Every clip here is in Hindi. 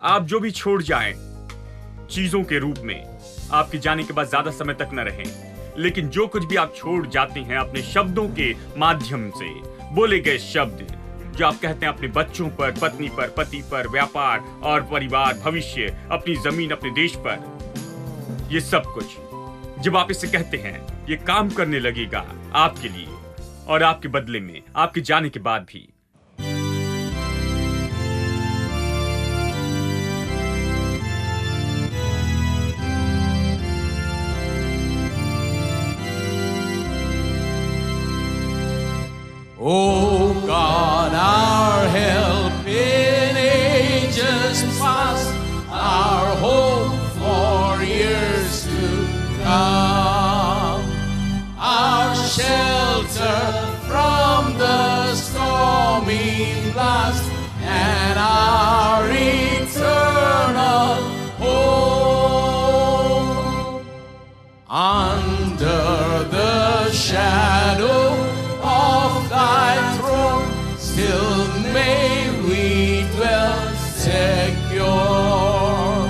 आप जो भी छोड़ जाएं चीजों के रूप में, आपके जाने के बाद ज्यादा समय तक न रहें, लेकिन जो कुछ भी आप छोड़ जाते हैं अपने शब्दों के माध्यम से, बोले गए शब्द जो आप कहते हैं अपने बच्चों पर, पत्नी पर, पति पर, व्यापार और परिवार, भविष्य, अपनी जमीन, अपने देश पर, ये सब कुछ जब आप इसे कहते हैं, ये काम करने लगेगा आपके लिए और आपके बदले में, आपके जाने के बाद भी। O God, our help in ages past, our hope for years to come, our shelter from the stormy blast, and our eternal hope. Under the shadow of thy throne, still may we dwell secure.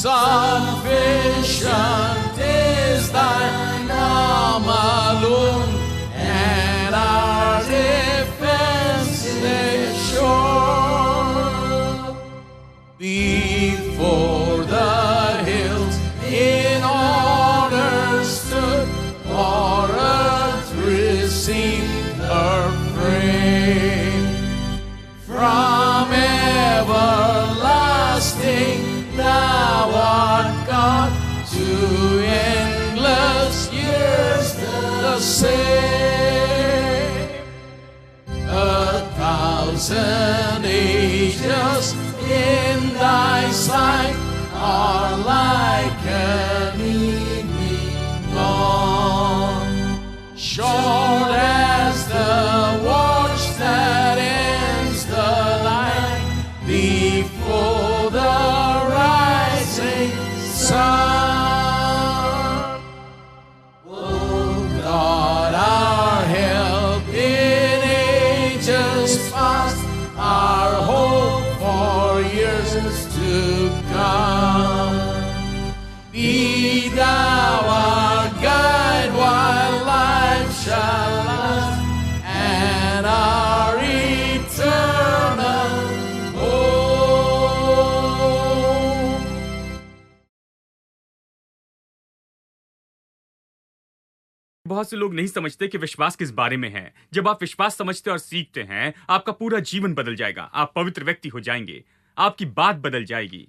Sufficient is thine arm alone, and our defense is sure. Before the hills in order stood, for earth received her frame. From everlasting thou art God, to endless years the same. 1,000 ages in thy sight are like an evening dawn, short as the watch that ends the light before the rising sun. O God, our help in ages past, our hope for years to come. Be thou our guide while life shall last, and our eternal hope. बहुत से लोग नहीं समझते कि विश्वास किस बारे में है। जब आप विश्वास समझते और सीखते हैं, आपका पूरा जीवन बदल जाएगा। आप पवित्र व्यक्ति हो जाएंगे, आपकी बात बदल जाएगी।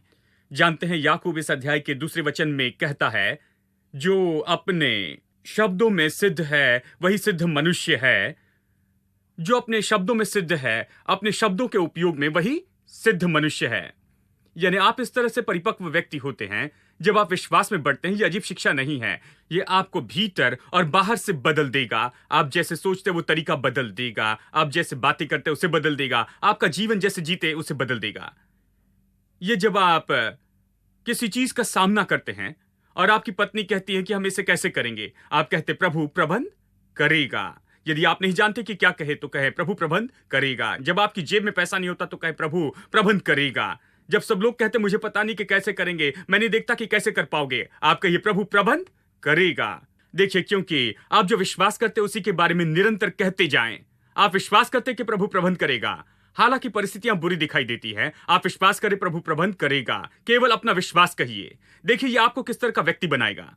जानते हैं, याकूब इस अध्याय के दूसरे वचन में कहता है, जो अपने शब्दों में सिद्ध है वही सिद्ध मनुष्य है। जो अपने शब्दों में सिद्ध है, अपने शब्दों के उपयोग में वही सिद्ध मनुष्य है। यानी आप इस तरह से परिपक्व व्यक्ति होते हैं जब आप विश्वास में बढ़ते हैं। ये अजीब शिक्षा नहीं है, ये आपको भीतर और बाहर से बदल देगा। आप जैसे सोचते वो तरीका बदल देगा, आप जैसे बातें करते उसे बदल देगा, आपका जीवन जैसे जीते उसे बदल देगा। ये जब आप किसी चीज का सामना करते हैं और आपकी पत्नी कहती है कि हम इसे कैसे करेंगे, आप कहते प्रभु प्रबंध करेगा। यदि आप नहीं जानते कि क्या कहे तो कहे प्रभु प्रबंध करेगा। जब आपकी जेब में पैसा नहीं होता तो कहे प्रभु प्रबंध करेगा। जब सब लोग कहते मुझे पता नहीं कि कैसे करेंगे, मैं नहीं देखता कि कैसे कर पाओगे, आप कहिए प्रभु प्रबंध करेगा। देखिए, क्योंकि आप जो विश्वास करते उसी के बारे में निरंतर कहते जाएं। आप विश्वास करते कि प्रभु प्रबंध करेगा, हालांकि परिस्थितियां बुरी दिखाई देती है, आप विश्वास करें प्रभु प्रबंध करेगा। केवल अपना विश्वास कहिए। देखिए, ये आपको किस तरह का व्यक्ति बनाएगा।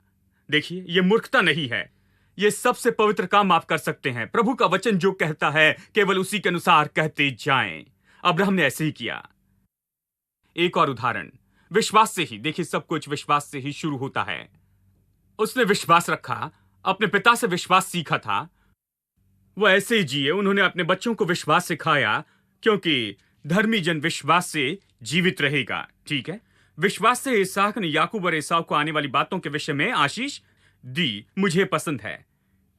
देखिए, ये मूर्खता नहीं है, ये सबसे पवित्र काम आप कर सकते हैं। प्रभु का वचन जो कहता है केवल उसी के अनुसार कहते जाएं। अब्राहम ने ऐसे ही किया। एक और उदाहरण, विश्वास से ही। देखिए, सब कुछ विश्वास से ही शुरू होता है। उसने विश्वास रखा, अपने पिता से विश्वास सीखा था, वो ऐसे ही जिए। उन्होंने अपने बच्चों को विश्वास सिखाया, क्योंकि धर्मी जन विश्वास से जीवित रहेगा। ठीक है, विश्वास से इसहाक ने याकूब और एसाव को आने वाली बातों के विषय में आशीष दी। मुझे पसंद है,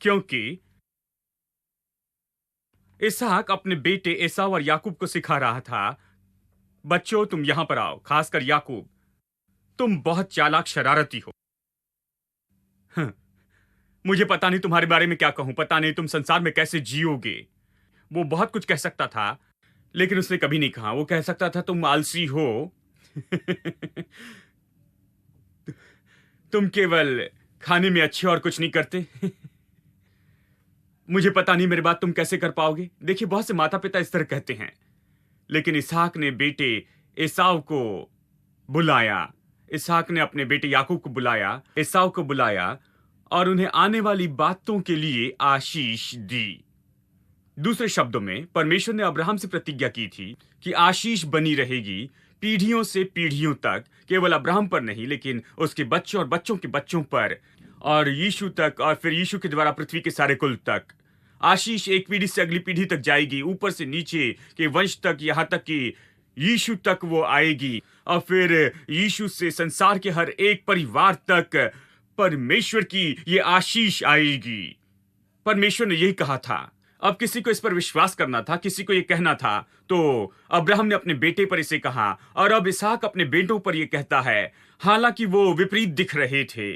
क्योंकि इसहाक अपने बेटे एसाव और याकूब को सिखा रहा था, बच्चों तुम यहां पर आओ, खासकर याकूब, तुम बहुत चालाक शरारती हो। मुझे पता नहीं तुम्हारे बारे में क्या कहूं, पता नहीं तुम संसार में कैसे जियोगे। वो बहुत कुछ कह सकता था, लेकिन उसने कभी नहीं कहा। वो कह सकता था तुम आलसी हो, तुम केवल खाने में अच्छे और कुछ नहीं करते। मुझे पता नहीं मेरे बात तुम कैसे कर पाओगे। देखिए, बहुत से माता पिता इस तरह कहते हैं, लेकिन इसहाक ने बेटे एसाव को बुलाया। इसहाक ने अपने बेटे याकूब को बुलाया, एसाव को बुलाया और उन्हें आने वाली बातों के लिए आशीष दी। दूसरे शब्दों में, परमेश्वर ने अब्राहम से प्रतिज्ञा की थी कि आशीष बनी रहेगी पीढ़ियों से पीढ़ियों तक, केवल अब्राहम पर नहीं लेकिन उसके बच्चों और बच्चों के बच्चों पर और यीशु तक, और फिर यीशु के द्वारा पृथ्वी के सारे कुल तक। आशीष एक पीढ़ी से अगली पीढ़ी तक जाएगी, ऊपर से नीचे के वंश तक, यहां तक कि यीशु तक वो आएगी, और फिर यीशु से संसार के हर एक परिवार तक परमेश्वर की ये आशीष आएगी। परमेश्वर ने यही कहा था। अब किसी को इस पर विश्वास करना था, किसी को यह कहना था, तो अब्राहम ने अपने बेटे पर इसे कहा, और अब इसहाक अपने बेटों पर यह कहता है। हालांकि वो विपरीत दिख रहे थे,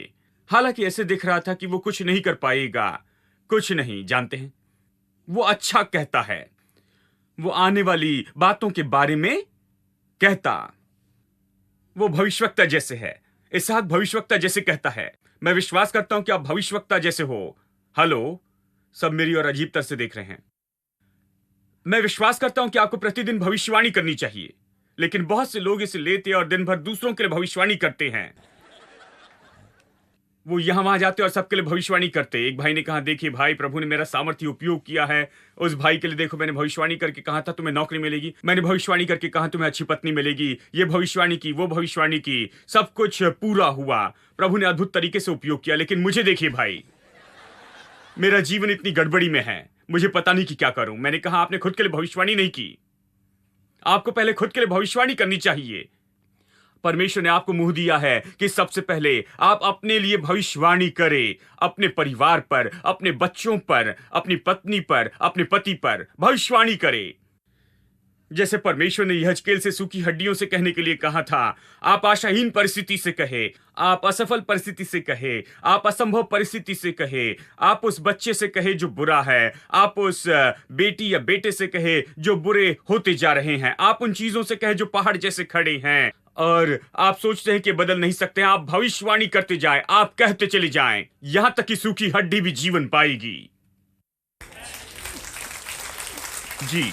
हालांकि ऐसे दिख रहा था कि वो कुछ नहीं कर पाएगा, कुछ नहीं। जानते हैं, वो अच्छा कहता है, वो आने वाली बातों के बारे में कहता। वो भविष्यवक्ता जैसे है। इसहाक भविष्यवक्ता जैसे कहता है। मैं विश्वास करता हूं कि आप भविष्यवक्ता जैसे हो। हेलो, सब मेरी और अजीब तरह से देख रहे हैं। मैं विश्वास करता हूं कि आपको प्रतिदिन भविष्यवाणी करनी चाहिए, लेकिन बहुत से लोग इसे लेते और दिन भर दूसरों के लिए भविष्यवाणी करते हैं। वो यहां वहां जाते और सबके लिए भविष्यवाणी करते। एक भाई ने कहा, देखिए भाई, प्रभु ने मेरा सामर्थ्य उपयोग किया है। उस भाई के लिए देखो, मैंने भविष्यवाणी करके कहा था तुम्हें नौकरी मिलेगी, मैंने भविष्यवाणी करके कहा तुम्हें अच्छी पत्नी मिलेगी, ये भविष्यवाणी की, वो भविष्यवाणी की, सब कुछ पूरा हुआ। प्रभु ने अद्भुत तरीके से उपयोग किया। लेकिन मुझे देखिए भाई, मेरा जीवन इतनी गड़बड़ी में है, मुझे पता नहीं कि क्या करूं। मैंने कहा, आपने खुद के लिए भविष्यवाणी नहीं की, आपको पहले खुद के लिए भविष्यवाणी करनी चाहिए। परमेश्वर ने आपको मुंह दिया है कि सबसे पहले आप अपने लिए भविष्यवाणी करें, अपने परिवार पर, अपने बच्चों पर, अपनी पत्नी पर, अपने पति पर भविष्यवाणी करें। जैसे परमेश्वर ने यहेजकेल से सूखी हड्डियों से कहने के लिए कहा था, आप आशाहीन परिस्थिति से कहे, आप असफल परिस्थिति से कहे, आप असंभव परिस्थिति से कहे, आप उस बच्चे से कहे जो बुरा है, आप उस बेटी या बेटे से कहे जो बुरे होते जा रहे हैं, आप उन चीजों से कहे जो पहाड़ जैसे खड़े हैं और आप सोचते हैं कि बदल नहीं सकते। आप भविष्यवाणी करते जाएं, आप कहते चले जाएं, यहां तक कि सूखी हड्डी भी जीवन पाएगी। जी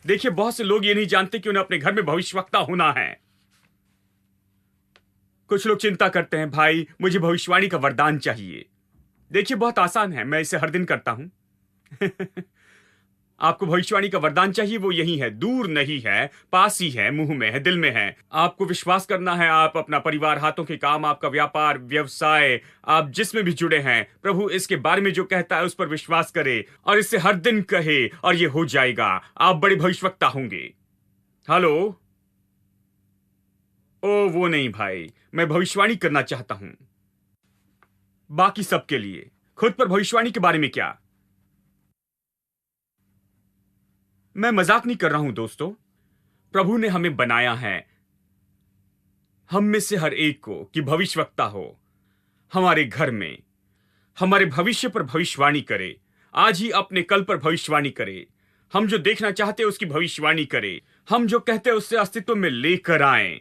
देखिए, बहुत से लोग ये नहीं जानते कि उन्हें अपने घर में भविष्यवक्ता होना है। कुछ लोग चिंता करते हैं, भाई मुझे भविष्यवाणी का वरदान चाहिए। देखिए, बहुत आसान है, मैं इसे हर दिन करता हूं। आपको भविष्यवाणी का वरदान चाहिए, वो यही है, दूर नहीं है, पास ही है, मुंह में है, दिल में है। आपको विश्वास करना है। आप अपना परिवार, हाथों के काम, आपका व्यापार, व्यवसाय, आप जिसमें भी जुड़े हैं, प्रभु इसके बारे में जो कहता है उस पर विश्वास करे और इसे हर दिन कहे, और ये हो जाएगा। आप बड़े भविष्यवक्ता होंगे। हेलो, ओ वो नहीं भाई, मैं भविष्यवाणी करना चाहता हूं बाकी सबके लिए, खुद पर भविष्यवाणी के बारे में क्या। मैं मजाक नहीं कर रहा हूं दोस्तों। प्रभु ने हमें बनाया है, हम में से हर एक को, कि भविष्यवक्ता हो। हमारे घर में हमारे भविष्य पर भविष्यवाणी करे, आज ही अपने कल पर भविष्यवाणी करे, हम जो देखना चाहते हैं उसकी भविष्यवाणी करे, हम जो कहते हैं उससे अस्तित्व में लेकर आए।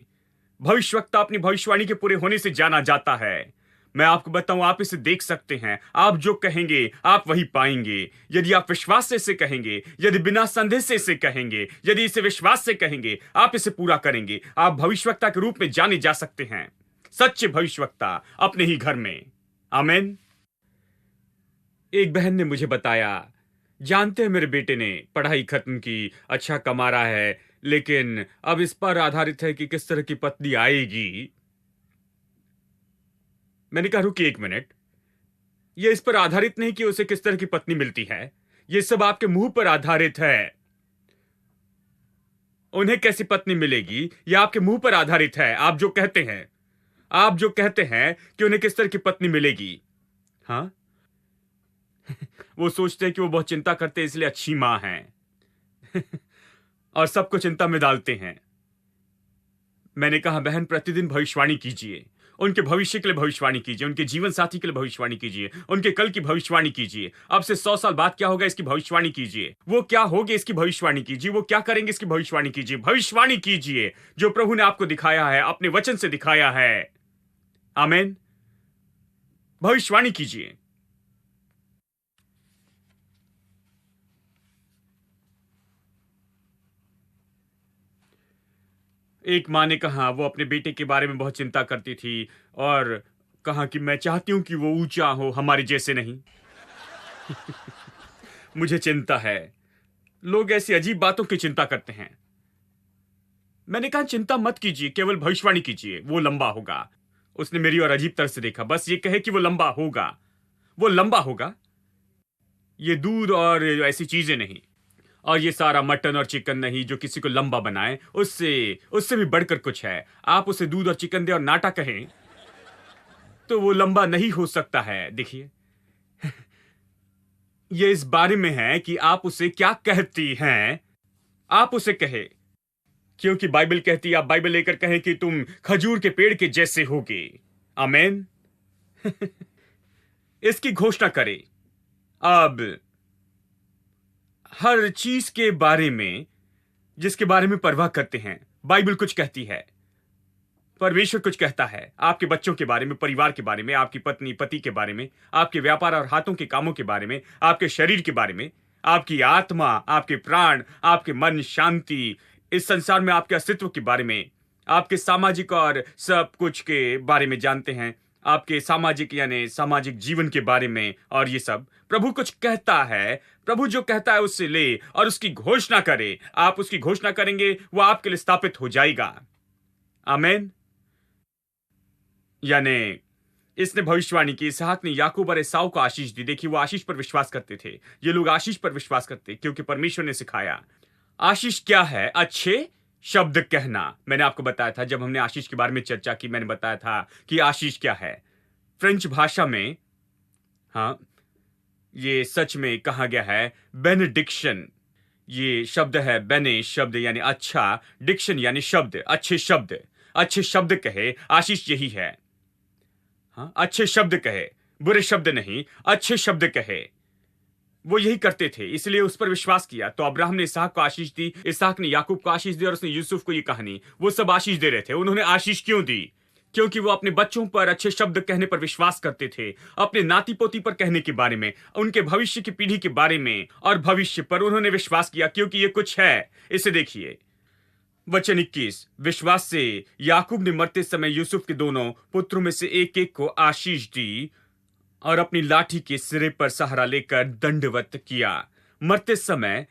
भविष्यवक्ता अपनी भविष्यवाणी के पूरे होने से जाना जाता है। मैं आपको बताऊं, आप इसे देख सकते हैं। आप जो कहेंगे आप वही पाएंगे। यदि आप विश्वास से इसे कहेंगे, यदि बिना संदेह से इसे कहेंगे, यदि इसे विश्वास से कहेंगे, आप इसे पूरा करेंगे। आप भविष्यवक्ता के रूप में जाने जा सकते हैं, सच्चे भविष्यवक्ता अपने ही घर में। आमीन। एक बहन ने मुझे बताया, जानते हैं मेरे बेटे ने पढ़ाई खत्म की, अच्छा कमा रहा है, लेकिन अब इस पर आधारित है कि किस तरह की पत्नी आएगी। मैंने कहा, रुकिए एक मिनट, यह इस पर आधारित नहीं कि उसे किस तरह की पत्नी मिलती है, यह सब आपके मुंह पर आधारित है। उन्हें कैसी पत्नी मिलेगी यह आपके मुंह पर आधारित है। आप जो कहते हैं, आप जो कहते हैं कि उन्हें किस तरह की पत्नी मिलेगी। हाँ वो सोचते हैं कि वो बहुत चिंता करते हैं इसलिए अच्छी मां हैं और सबको चिंता में डालते हैं। मैंने कहा, बहन प्रतिदिन भविष्यवाणी कीजिए, उनके भविष्य के लिए भविष्यवाणी कीजिए, उनके जीवन साथी के लिए भविष्यवाणी कीजिए, उनके कल की भविष्यवाणी कीजिए। अब से 100 साल बाद क्या होगा इसकी भविष्यवाणी कीजिए, वो क्या होगे इसकी भविष्यवाणी कीजिए, वो क्या करेंगे इसकी भविष्यवाणी कीजिए। भविष्यवाणी कीजिए जो प्रभु ने आपको दिखाया है, अपने वचन से दिखाया है। आमीन। भविष्यवाणी कीजिए। एक माँ ने कहा वो अपने बेटे के बारे में बहुत चिंता करती थी और कहा कि मैं चाहती हूं कि वो ऊंचा हो, हमारे जैसे नहीं। मुझे चिंता है, लोग ऐसी अजीब बातों की चिंता करते हैं। मैंने कहा चिंता मत कीजिए, केवल भविष्यवाणी कीजिए, वो लंबा होगा। उसने मेरी और अजीब तरह से देखा। बस ये कहे कि वो लंबा होगा, वो लंबा होगा, ये दूध और ऐसी चीजें नहीं, और ये सारा मटन और चिकन नहीं जो किसी को लंबा बनाए, उससे भी बढ़कर कुछ है। आप उसे दूध और चिकन दे और नाटा कहें तो वो लंबा नहीं हो सकता है। देखिए, ये इस बारे में है कि आप उसे क्या कहती हैं। आप उसे कहे, क्योंकि बाइबल कहती है, आप बाइबल लेकर कहें कि तुम खजूर के पेड़ के जैसे होगे। आमीन। इसकी घोषणा करें। अब हर चीज के बारे में जिसके बारे में परवाह करते हैं, बाइबल कुछ कहती है, परमेश्वर कुछ कहता है। आपके बच्चों के बारे में, परिवार के बारे में, आपकी पत्नी पति के बारे में, आपके व्यापार और हाथों के कामों के बारे में, आपके शरीर के बारे में, आपकी आत्मा, आपके प्राण, आपके मन, शांति, इस संसार में आपके अस्तित्व के बारे में, आपके सामाजिक और सब कुछ के बारे में जानते हैं, आपके सामाजिक यानी सामाजिक जीवन के बारे में। और ये सब प्रभु कुछ कहता है। प्रभु जो कहता है उससे ले और उसकी घोषणा करे। आप उसकी घोषणा करेंगे, वो आपके लिए स्थापित हो जाएगा। आमीन। यानी इसने भविष्यवाणी की, इसहाक ने याकूब और एसाव को आशीष दी। देखिए, वो आशीष पर विश्वास करते थे। ये लोग आशीष पर विश्वास करते क्योंकि परमेश्वर ने सिखाया। आशीष क्या है? अच्छे शब्द कहना। मैंने आपको बताया था, जब हमने आशीष के बारे में चर्चा की, मैंने बताया था कि आशीष क्या है। फ्रेंच भाषा में, हाँ, ये सच में कहा गया है बेनेडिक्शन। ये शब्द है बेने शब्द यानी अच्छा, डिक्शन यानी शब्द, अच्छे शब्द। अच्छे शब्द कहे, आशीष यही है। हाँ, अच्छे शब्द कहे, बुरे शब्द नहीं, अच्छे शब्द कहे। वो यही करते थे, इसलिए उस पर विश्वास किया। तो अब्राहम ने इसहाक को आशीष दी, इसहाक ने याकूब को आशीष दी और उसने यूसुफ को ये कहानी, वो सब आशीष दे रहे थे। उन्होंने आशीष क्यों दी? क्योंकि वो अपने बच्चों पर अच्छे शब्द कहने पर विश्वास करते थे, अपने नाती पोती पर कहने के बारे में, उनके भविष्य की पीढ़ी के बारे में और भविष्य पर उन्होंने विश्वास किया, क्योंकि ये कुछ है। इसे देखिए, वचन 21। विश्वास से याकूब ने मरते समय यूसुफ के दोनों पुत्रों में से एक एक को आशीष दी और अपनी लाठी के सिरे पर सहारा लेकर दंडवत किया। मरते समय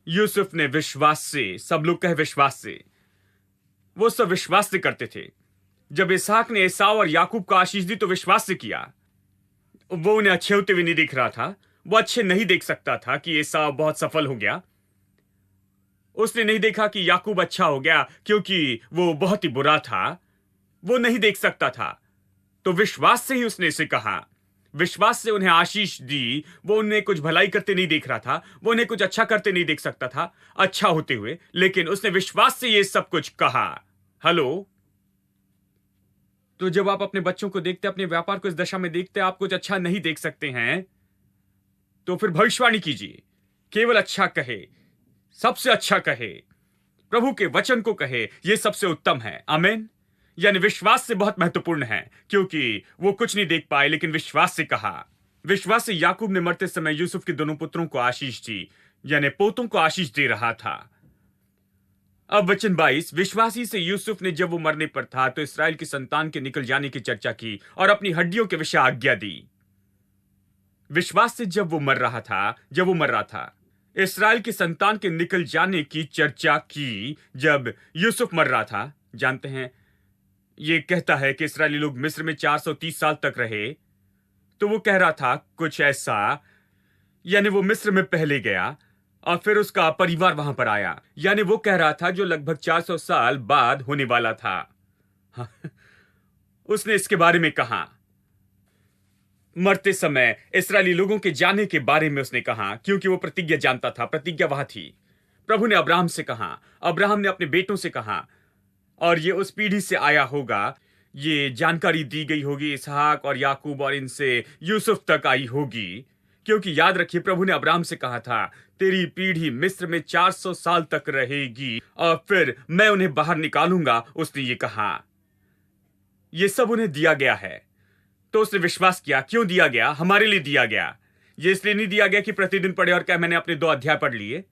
यूसुफ ने विश्वास से, सब लोग कहे विश्वास से, वो सब विश्वास से करते थे। जब इसहाक ने एसाव और याकूब को आशीष दी तो विश्वास से किया। वो उन्हें अच्छे होते हुए नहीं देख रहा था। वो अच्छे नहीं देख सकता था कि एसाव बहुत सफल हो गया। उसने नहीं देखा कि याकूब अच्छा हो गया क्योंकि वो बहुत ही बुरा था। वो नहीं देख सकता था। तो विश्वास से ही उसने इसे कहा, विश्वास से उन्हें आशीष दी। वो उन्हें कुछ भलाई करते नहीं देख रहा था, वो उन्हें कुछ अच्छा करते नहीं देख सकता था, अच्छा होते हुए, लेकिन उसने विश्वास से ये सब कुछ कहा। हेलो। तो जब आप अपने बच्चों को देखते, अपने व्यापार को इस दशा में देखते, आप कुछ अच्छा नहीं देख सकते हैं, तो फिर भविष्यवाणी कीजिए। केवल अच्छा कहे, सबसे अच्छा कहे, प्रभु के वचन को कहे, यह सबसे उत्तम है। आमीन। यानी विश्वास से बहुत महत्वपूर्ण है, क्योंकि वो कुछ नहीं देख पाए लेकिन विश्वास से कहा। विश्वास से याकूब ने मरते समय यूसुफ के दोनों पुत्रों को आशीष दी, यानी पोतों को आशीष दे रहा था। अब वचन 22। विश्वासी से यूसुफ ने जब वो मरने पर था तो इस्राएल की संतान के निकल जाने की चर्चा की और अपनी हड्डियों के विषय आज्ञा दी। विश्वास से जब वो मर रहा था, इस्राएल की संतान के निकल जाने की चर्चा की जब यूसुफ मर रहा था। जानते हैं, ये कहता है कि इस्राएली लोग मिस्र में 430 साल तक रहे। तो वो कह रहा था कुछ ऐसा, यानी वो मिस्र में पहले गया और फिर उसका परिवार वहां पर आया। यानी वो कह रहा था जो लगभग 400 साल बाद होने वाला था। उसने इसके बारे में कहा। मरते समय इस्राएली लोगों के जाने के बारे में उसने कहा, क्योंकि वो प्रतिज्ञा जानता था, प्रतिज्ञा वहां थी। प्रभु ने अब्राहम से कहा, अब्राहम ने अपने बेटों से कहा, और ये उस पीढ़ी से आया होगा ये जानकारी दी गई होगी इसहाक और याकूब और इनसे यूसुफ तक आई होगी, क्योंकि याद रखिए प्रभु ने अब्राहम से कहा था तेरी पीढ़ी मिस्र में 400 साल तक रहेगी और फिर मैं उन्हें बाहर निकालूंगा। उसने ये कहा, ये सब उन्हें दिया गया है तो उसने विश्वास किया। क्यों दिया गया? हमारे लिए दिया गया। ये इसलिए नहीं दिया गया कि प्रतिदिन पढ़े और क्या मैंने अपने 2 अध्याय पढ़ लिए।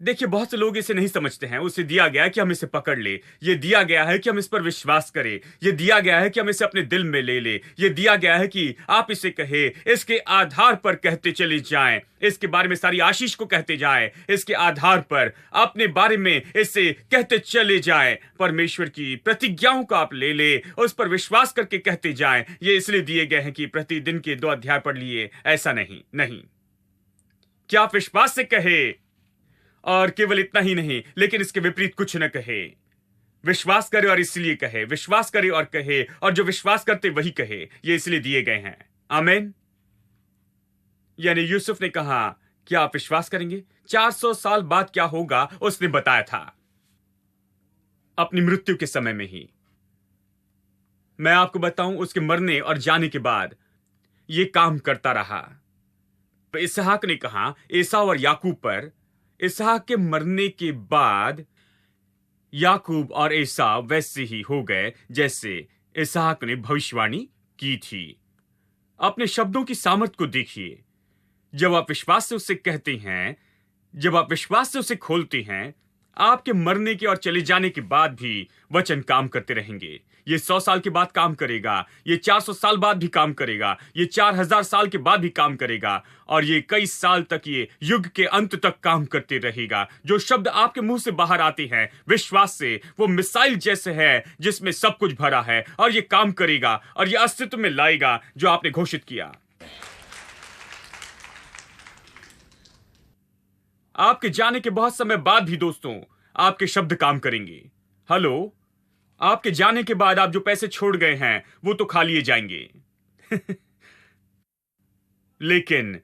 देखिए बहुत से लोग इसे नहीं समझते हैं। उसे दिया गया है कि हम इसे पकड़ ले, ये दिया गया है कि हम इस पर विश्वास करें, ये दिया गया है कि हम इसे अपने दिल में ले ले, ये दिया गया है कि आप इसे कहे, इसके आधार पर कहते चले जाएं, इसके बारे में सारी आशीष को कहते जाएं, इसके आधार पर अपने बारे में इसे कहते चले जाएं। परमेश्वर की प्रतिज्ञाओं को आप ले ले, उस पर विश्वास करके कहते जाएं। ये इसलिए दिए गए हैं कि प्रतिदिन के 2 अध्याय पढ़ लिए, ऐसा नहीं। क्या आप विश्वास से कहे और केवल इतना ही नहीं, लेकिन इसके विपरीत कुछ न कहे। विश्वास करे और इसलिए कहे, विश्वास करे और कहे, और जो विश्वास करते वही कहे। ये इसलिए दिए गए हैं। आमीन। यानी यूसुफ ने कहा, क्या आप विश्वास करेंगे? 400 साल बाद क्या होगा उसने बताया था, अपनी मृत्यु के समय में ही। मैं आपको बताऊं, उसके मरने और जाने के बाद यह काम करता रहा। इसहाक ने कहा एसाव और याकूब पर, इसहाक के मरने के बाद याकूब और एसाव वैसे ही हो गए जैसे इसहाक ने भविष्यवाणी की थी। अपने शब्दों की सामर्थ को देखिए। जब आप विश्वास से उसे कहते हैं, जब आप विश्वास से उसे खोलते हैं, आपके मरने के और चले जाने के बाद भी वचन काम करते रहेंगे। ये 100 साल के बाद काम करेगा, ये 400 साल बाद भी काम करेगा, ये 4000 साल के बाद भी काम करेगा, और ये कई साल तक, ये युग के अंत तक काम करते रहेगा। जो शब्द आपके मुंह से बाहर आते हैं विश्वास से, वो मिसाइल जैसे है जिसमें सब कुछ भरा है, और ये काम करेगा और ये अस्तित्व में लाएगा जो आपने घोषित किया। आपके जाने के बहुत समय बाद भी दोस्तों, आपके शब्द काम करेंगे। हेलो, आपके जाने के बाद आप जो पैसे छोड़ गए हैं वो तो खा लिए जाएंगे लेकिन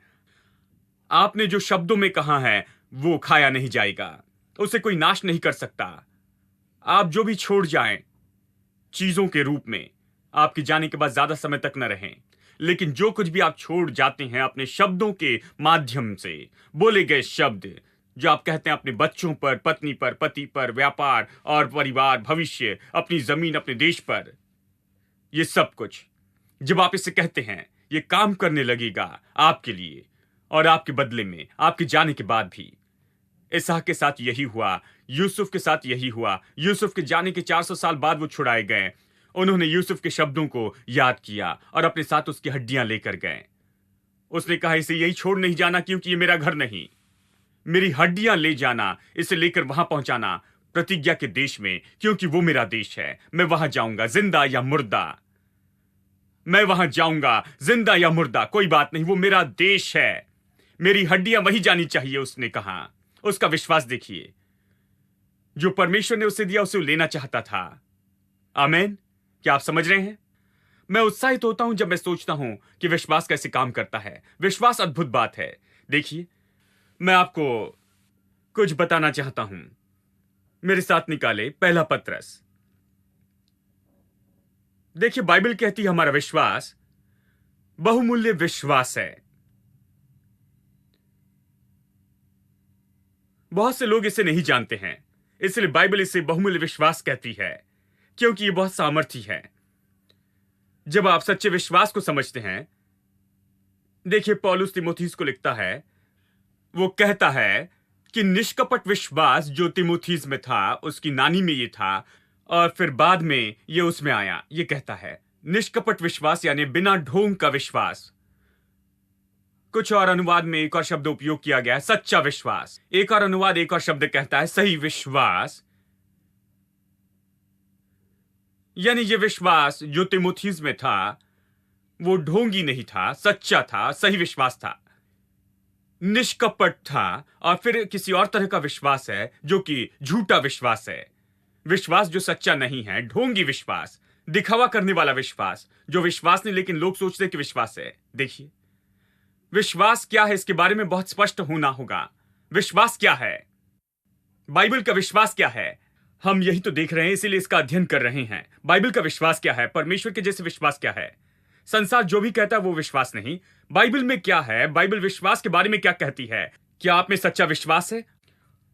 आपने जो शब्दों में कहा है वो खाया नहीं जाएगा, उसे कोई नाश नहीं कर सकता। आप जो भी छोड़ जाएं चीजों के रूप में, आपके जाने के बाद ज्यादा समय तक न रहें, लेकिन जो कुछ भी आप छोड़ जाते हैं अपने शब्दों के माध्यम से, बोले गए शब्द जो आप कहते हैं अपने बच्चों पर, पत्नी पर, पति पर, व्यापार और परिवार, भविष्य, अपनी जमीन, अपने देश पर, ये सब कुछ जब आप इसे कहते हैं ये काम करने लगेगा आपके लिए और आपके बदले में, आपके जाने के बाद भी। इसहाक के साथ यही हुआ, यूसुफ के साथ यही हुआ। यूसुफ के जाने के 400 साल बाद वो छुड़ाए गए। उन्होंने यूसुफ के शब्दों को याद किया और अपने साथ उसकी हड्डियां लेकर गए। उसने कहा इसे यही छोड़ नहीं जाना, क्योंकि ये मेरा घर नहीं, मेरी हड्डियां ले जाना, इसे लेकर वहां पहुंचाना प्रतिज्ञा के देश में, क्योंकि वो मेरा देश है। मैं वहां जाऊंगा जिंदा या मुर्दा, मैं वहां जाऊंगा जिंदा या मुर्दा, कोई बात नहीं, वो मेरा देश है, मेरी हड्डियां वही जानी चाहिए। उसने कहा, उसका विश्वास देखिए, जो परमेश्वर ने उसे दिया उसे वो लेना चाहता था। आमीन। क्या आप समझ रहे हैं? मैं उत्साहित होता हूं जब मैं सोचता हूं कि विश्वास कैसे काम करता है। विश्वास अद्भुत बात है। देखिए, मैं आपको कुछ बताना चाहता हूं। मेरे साथ निकाले पहला पत्रस। देखिए, बाइबल कहती है हमारा विश्वास बहुमूल्य विश्वास है। बहुत से लोग इसे नहीं जानते हैं, इसलिए बाइबल इसे बहुमूल्य विश्वास कहती है, क्योंकि यह बहुत सामर्थी है। जब आप सच्चे विश्वास को समझते हैं, देखिए पौलुस तीमुथियुस को लिखता है, वो कहता है कि निष्कपट विश्वास जो तीमुथियुस में था, उसकी नानी में ये था, और फिर बाद में ये उसमें आया। ये कहता है निष्कपट विश्वास यानी बिना ढोंग का विश्वास। कुछ और अनुवाद में एक और शब्द उपयोग किया गया है, सच्चा विश्वास। एक और अनुवाद एक और शब्द कहता है सही विश्वास। यानी ये विश्वास जो तीमुथियुस में था वो ढोंगी नहीं था, सच्चा था, सही विश्वास था, निष्कपट था। और फिर किसी और तरह का विश्वास है जो कि झूठा विश्वास है, विश्वास जो सच्चा नहीं है, ढोंगी विश्वास, दिखावा करने वाला विश्वास, जो विश्वास नहीं लेकिन लोग सोचते कि विश्वास है। देखिए, विश्वास क्या है इसके बारे में बहुत स्पष्ट होना होगा। विश्वास क्या है? बाइबल का विश्वास क्या है? हम यही तो देख रहे हैं, इसीलिए इसका अध्ययन कर रहे हैं। बाइबल का विश्वास क्या है, परमेश्वर के जैसे विश्वास क्या है। संसार जो भी कहता है वो विश्वास नहीं। बाइबल में क्या है, बाइबल विश्वास के बारे में क्या कहती है। क्या आप में सच्चा विश्वास है?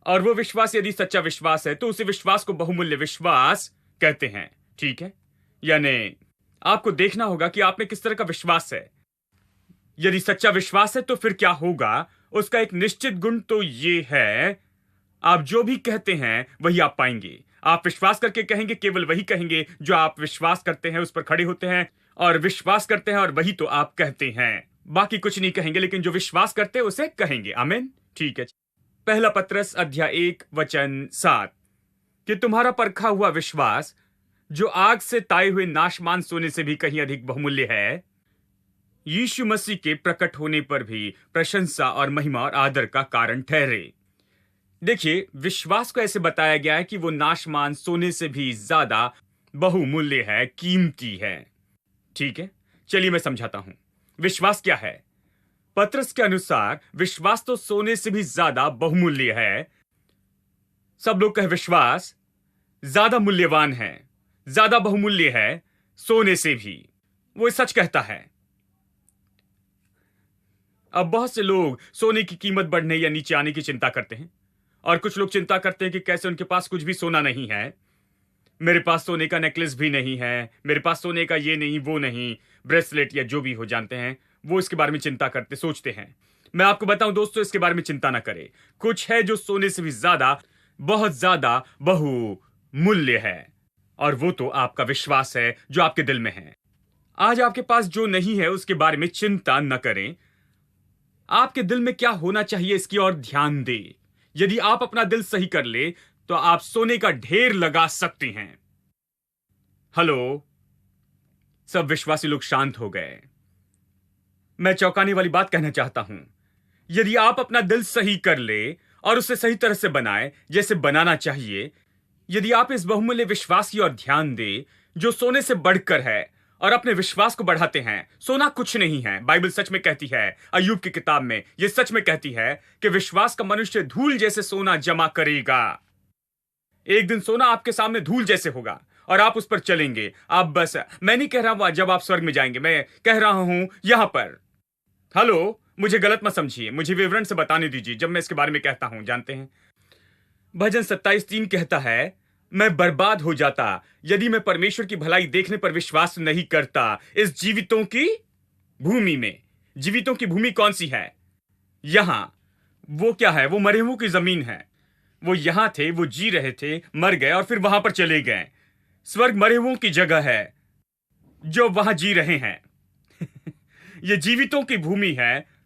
और वो विश्वास यदि सच्चा विश्वास है तो उसी विश्वास को बहुमूल्य विश्वास कहते हैं, ठीक है? यानी आपको देखना होगा कि आप में किस तरह का विश्वास है। यदि सच्चा विश्वास है तो फिर क्या होगा, उसका एक निश्चित गुण तो ये है, आप जो भी कहते हैं वही आप पाएंगे। आप विश्वास करके कहेंगे, केवल वही कहेंगे जो आप विश्वास करते हैं, उस पर खड़े होते हैं और विश्वास करते हैं, और वही तो आप कहते हैं। बाकी कुछ नहीं कहेंगे, लेकिन जो विश्वास करते हैं उसे कहेंगे। आमीन, ठीक है। पहला पत्रस अध्याय 1 वचन 7 कि तुम्हारा परखा हुआ विश्वास, जो आग से ताए हुए नाशमान सोने से भी कहीं अधिक बहुमूल्य है, यीशु मसीह के प्रकट होने पर भी प्रशंसा और महिमा और आदर का कारण ठहरे। देखिए, विश्वास को ऐसे बताया गया है कि वो नाशमान सोने से भी ज्यादा बहुमूल्य है, कीमती है, ठीक है। चलिए मैं समझाता हूं विश्वास क्या है। पत्रस के अनुसार विश्वास तो सोने से भी ज्यादा बहुमूल्य है। सब लोग कहे विश्वास ज्यादा मूल्यवान है, ज्यादा बहुमूल्य है सोने से भी। वो सच कहता है। अब बहुत से लोग सोने की कीमत बढ़ने या नीचे आने की चिंता करते हैं, और कुछ लोग चिंता करते हैं कि कैसे उनके पास कुछ भी सोना नहीं है। मेरे पास सोने का नेकलेस भी नहीं है, मेरे पास सोने का ये नहीं, वो नहीं, ब्रेसलेट या जो भी हो, जानते हैं, वो इसके बारे में चिंता करते, सोचते हैं। मैं आपको बताऊं दोस्तों, इसके बारे में चिंता ना करें। कुछ है जो सोने से भी ज्यादा, बहुत ज्यादा बहुमूल्य है, और वो तो आपका विश्वास है जो आपके दिल में है। आज आपके पास जो नहीं है उसके बारे में चिंता न करें। आपके दिल में क्या होना चाहिए इसकी ओर ध्यान दें। यदि आप अपना दिल सही कर ले तो आप सोने का ढेर लगा सकते हैं। हेलो, सब विश्वासी लोग शांत हो गए। मैं चौंकाने वाली बात कहना चाहता हूं। यदि आप अपना दिल सही कर ले और उसे सही तरह से बनाए जैसे बनाना चाहिए, यदि आप इस बहुमूल्य विश्वास की ओर ध्यान दें जो सोने से बढ़कर है और अपने विश्वास को बढ़ाते हैं। सोना कुछ नहीं है। बाइबल सच में कहती है, अय्यूब की किताब में यह सच में कहती है कि विश्वास का मनुष्य धूल जैसे सोना जमा करेगा। एक दिन सोना आपके सामने धूल जैसे होगा और आप उस पर चलेंगे। आप बस, मैं नहीं कह रहा हूं जब आप स्वर्ग में जाएंगे, मैं कह रहा हूं यहां पर। हेलो, मुझे गलत मत समझिए, मुझे विवरण से बताने दीजिए जब मैं इसके बारे में कहता हूं। जानते हैं, भजन 27:3 कहता है, मैं बर्बाद हो जाता यदि मैं परमेश्वर की भलाई देखने पर विश्वास नहीं करता इस जीवितों की भूमि में। जीवितों की भूमि कौन सी है? यहां। वो क्या है? वो मरे हुओं की जमीन है। वो यहां थे, वो जी रहे थे, मर गए और फिर वहां पर चले गए। स्वर्ग मरे हुओं की जगह है जो वहां जी रहे हैं। ये जीवितों की भूमि है।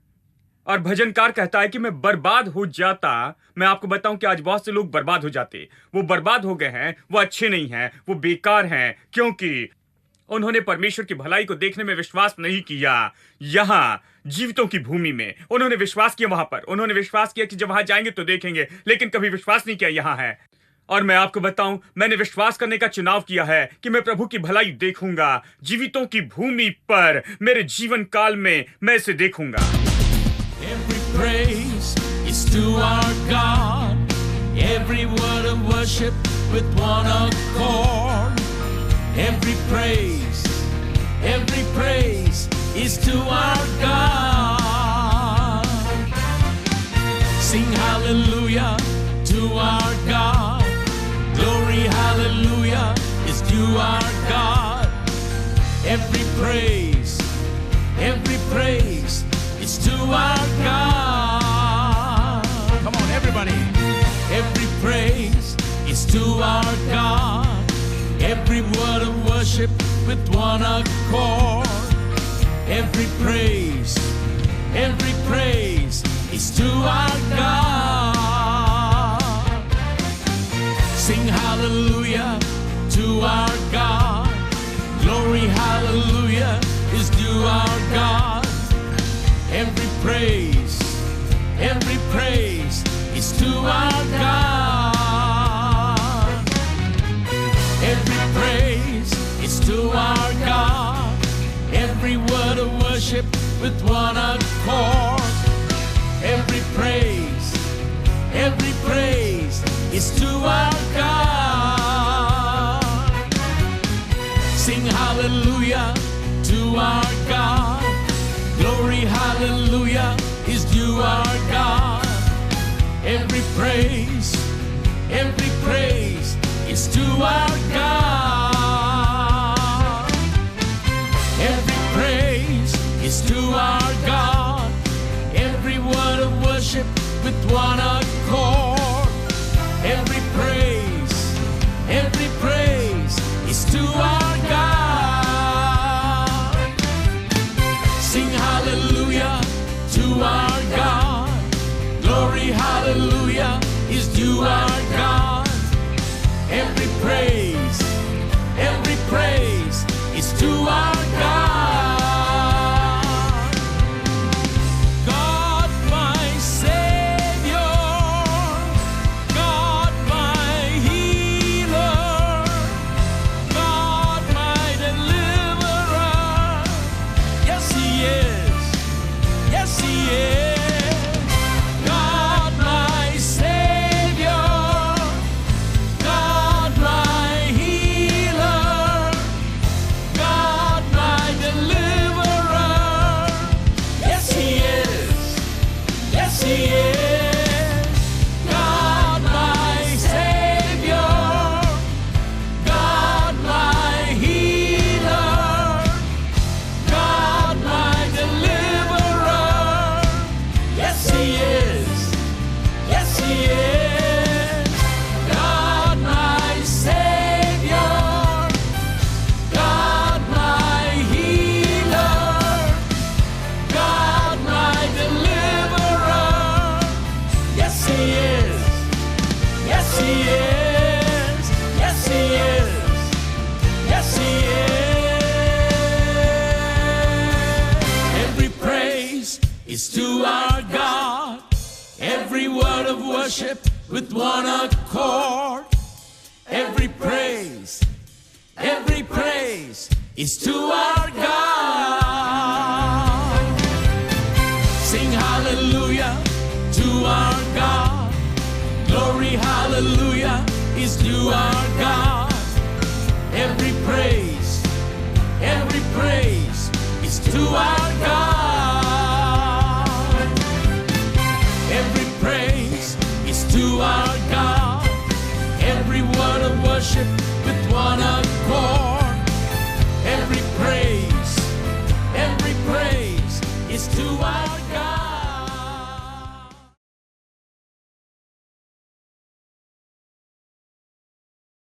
और भजनकार कहता है कि मैं बर्बाद हो जाता। मैं आपको बताऊं कि आज बहुत से लोग बर्बाद हो जाते। वो बर्बाद हो गए हैं, वो अच्छे नहीं हैं, वो बेकार हैं, क्योंकि उन्होंने परमेश्वर की भलाई को देखने में विश्वास नहीं किया। यहां जीवितों की भूमि में उन्होंने विश्वास किया। वहां पर उन्होंने विश्वास किया कि जब वहां जाएंगे तो देखेंगे, लेकिन कभी विश्वास नहीं किया यहां है। और मैं आपको बताऊं, मैंने विश्वास करने का चुनाव किया है कि मैं प्रभु की भलाई देखूंगा। जीवितों की भूमि पर मेरे जीवन काल में मैं इसे देखूंगा। Every praise is to our God. Every word of worship with one accord. Every praise is to our God. Sing hallelujah to our God. Glory hallelujah is to our God. Every praise is to our God. Come on, everybody. Every praise is to our God. Every word of worship with one accord. Every praise is to our God. Sing hallelujah to our God. Glory hallelujah is to our God. Every praise is to our God. Every praise is to our God. Every word of worship with one accord. Every praise is to our God. Every praise is to our God. Every praise is to our God. Every word of worship with one accord. Every praise is to our God. Sing hallelujah to our God. Glory, hallelujah, is due our God. Every praise is to our God. God my Savior, God my healer, God my deliverer. Yes, He is. Yes, He is. Is to our God. Every word of worship with one accord. Every praise is to our God. Sing hallelujah to our God. Glory, hallelujah, is to our God. Every praise is to our God. Every praise is to our God. Every word of worship with one accord. Every praise is to our